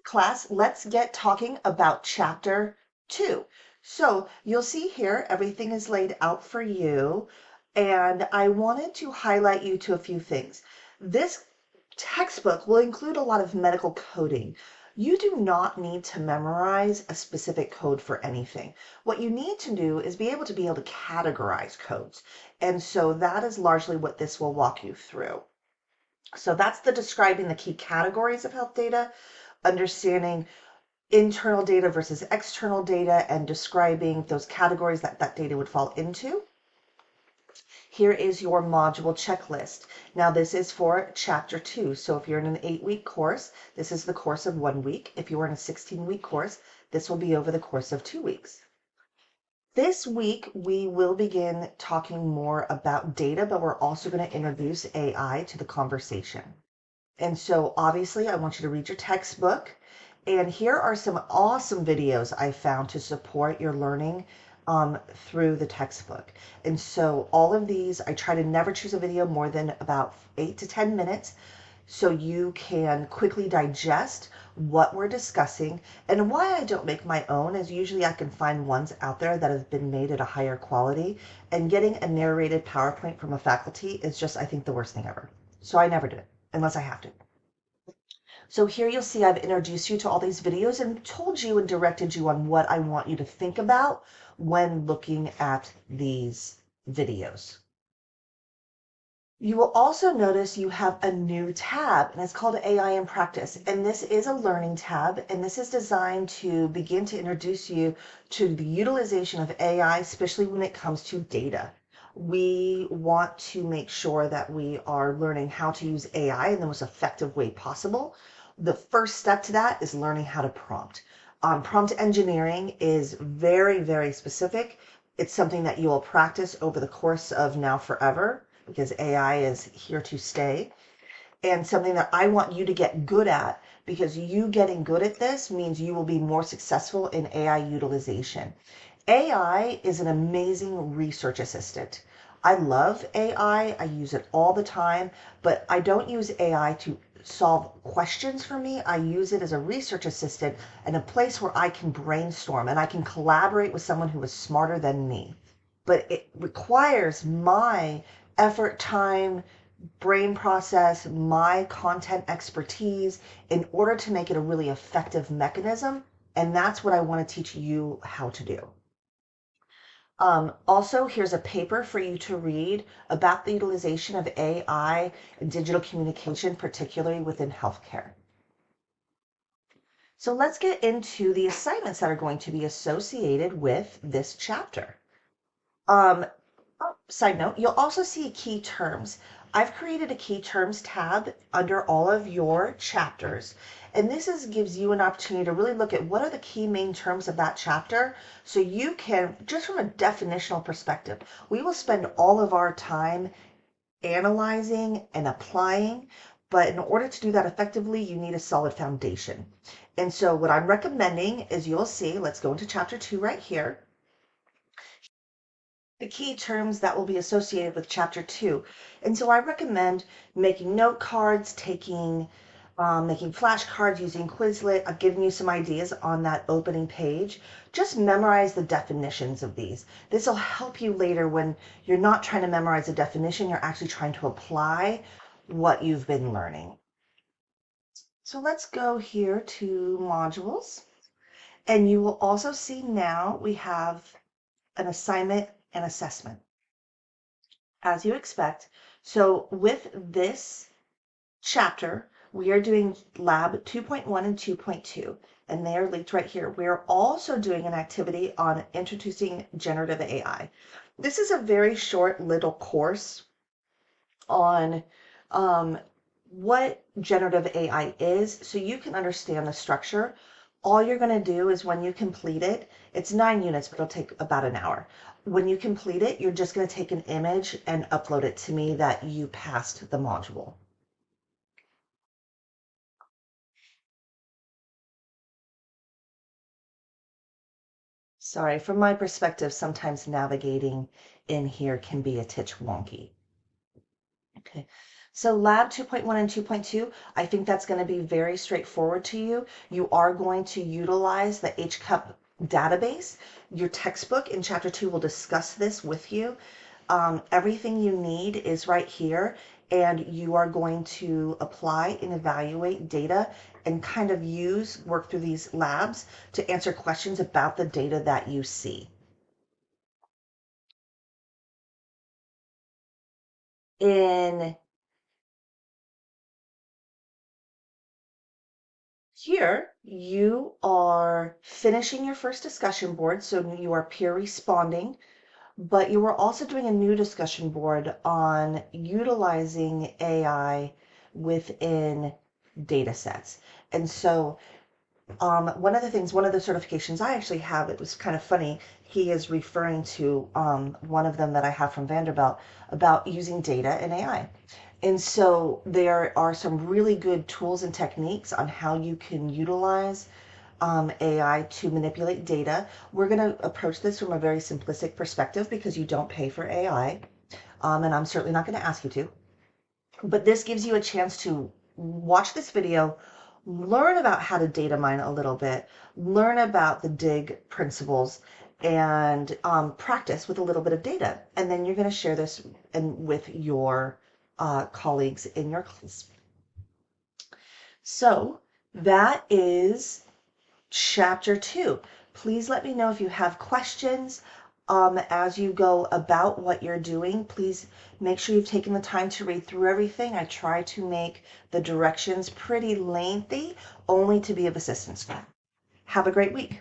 class, let's get talking about chapter 2. So you'll see here, everything is laid out for you. And I wanted to highlight you to a few things. This textbook will include a lot of medical coding. You do not need to memorize a specific code for anything. What you need to do is be able to categorize codes. And so that is largely what this will walk you through. So that's the describing the key categories of health data, understanding internal data versus external data, and describing those categories that that data would fall into. Here is your module checklist. Now this is for chapter 2. So if you're in an 8-week course, this is the course of 1 week. If you were in a 16-week course, this will be over the course of 2 weeks. This week, we will begin talking more about data, but we're also going to introduce AI to the conversation. And so obviously I want you to read your textbook. And here are some awesome videos I found to support your learning through the textbook. And so all of these, I try to never choose a video more than about 8 to 10 minutes so you can quickly digest what we're discussing. And why I don't make my own is usually I can find ones out there that have been made at a higher quality, and getting a narrated PowerPoint from a faculty is just, I think, the worst thing ever. So I never do it unless I have to. So here you'll see I've introduced you to all these videos and told you and directed you on what I want you to think about when looking at these videos. You will also notice you have a new tab, and it's called AI in Practice. And this is a learning tab, and this is designed to begin to introduce you to the utilization of AI, especially when it comes to data. We want to make sure that we are learning how to use AI in the most effective way possible. The first step to that is learning how to prompt. Prompt engineering is very, very specific. It's something that you will practice over the course of now forever, because AI is here to stay, and something that I want you to get good at, because you getting good at this means you will be more successful in AI utilization. AI is an amazing research assistant. I love AI. I use it all the time, but I don't use AI to solve questions for me. I use it as a research assistant and a place where I can brainstorm and I can collaborate with someone who is smarter than me. But it requires my effort, time, brain process, my content expertise in order to make it a really effective mechanism. And that's what I want to teach you how to do. Also, here's a paper for you to read about the utilization of AI and digital communication, particularly within healthcare. So let's get into the assignments that are going to be associated with this chapter. Side note, you'll also see key terms. I've created a key terms tab under all of your chapters. And this gives you an opportunity to really look at what are the key main terms of that chapter, so you can, just from a definitional perspective, we will spend all of our time analyzing and applying, but in order to do that effectively, you need a solid foundation. And so what I'm recommending is, you'll see, let's go into chapter 2 right here. The key terms that will be associated with chapter 2. And so I recommend making note cards, making flashcards, using Quizlet. I've given you some ideas on that opening page. Just memorize the definitions of these. This will help you later when you're not trying to memorize a definition, you're actually trying to apply what you've been learning. So let's go here to modules. And you will also see now we have an assignment and assessment, as you expect. So with this chapter, we are doing lab 2.1 and 2.2, and they are linked right here. We're also doing an activity on introducing generative AI. This is a very short little course on what generative AI is, so you can understand the structure. All you're going to do is, when you complete it, it's 9 units, but it'll take about an hour. When you complete it, you're just going to take an image and upload it to me that you passed the module. Sorry, from my perspective, sometimes navigating in here can be a titch wonky. Okay, So Lab 2.1 and 2.2, I think that's going to be very straightforward to you. You are going to utilize the HCUP database. Your textbook in Chapter 2 will discuss this with you. Everything you need is right here, and you are going to apply and evaluate data and kind of work through these labs to answer questions about the data that you see. In here, you are finishing your first discussion board, so you are peer responding, but you are also doing a new discussion board on utilizing AI within data sets. And so one of the certifications I actually have, it was kind of funny. He is referring to one of them that I have from Vanderbilt about using data and AI. And so there are some really good tools and techniques on how you can utilize AI to manipulate data. We're going to approach this from a very simplistic perspective because you don't pay for AI, and I'm certainly not going to ask you to. But this gives you a chance to watch this video, learn about how to data mine a little bit, learn about the dig principles, and practice with a little bit of data. And then you're going to share this with your colleagues in your class. So that is Chapter 2. Please let me know if you have questions as you go about what you're doing. Please make sure you've taken the time to read through everything. I try to make the directions pretty lengthy, only to be of assistance. Have a great week.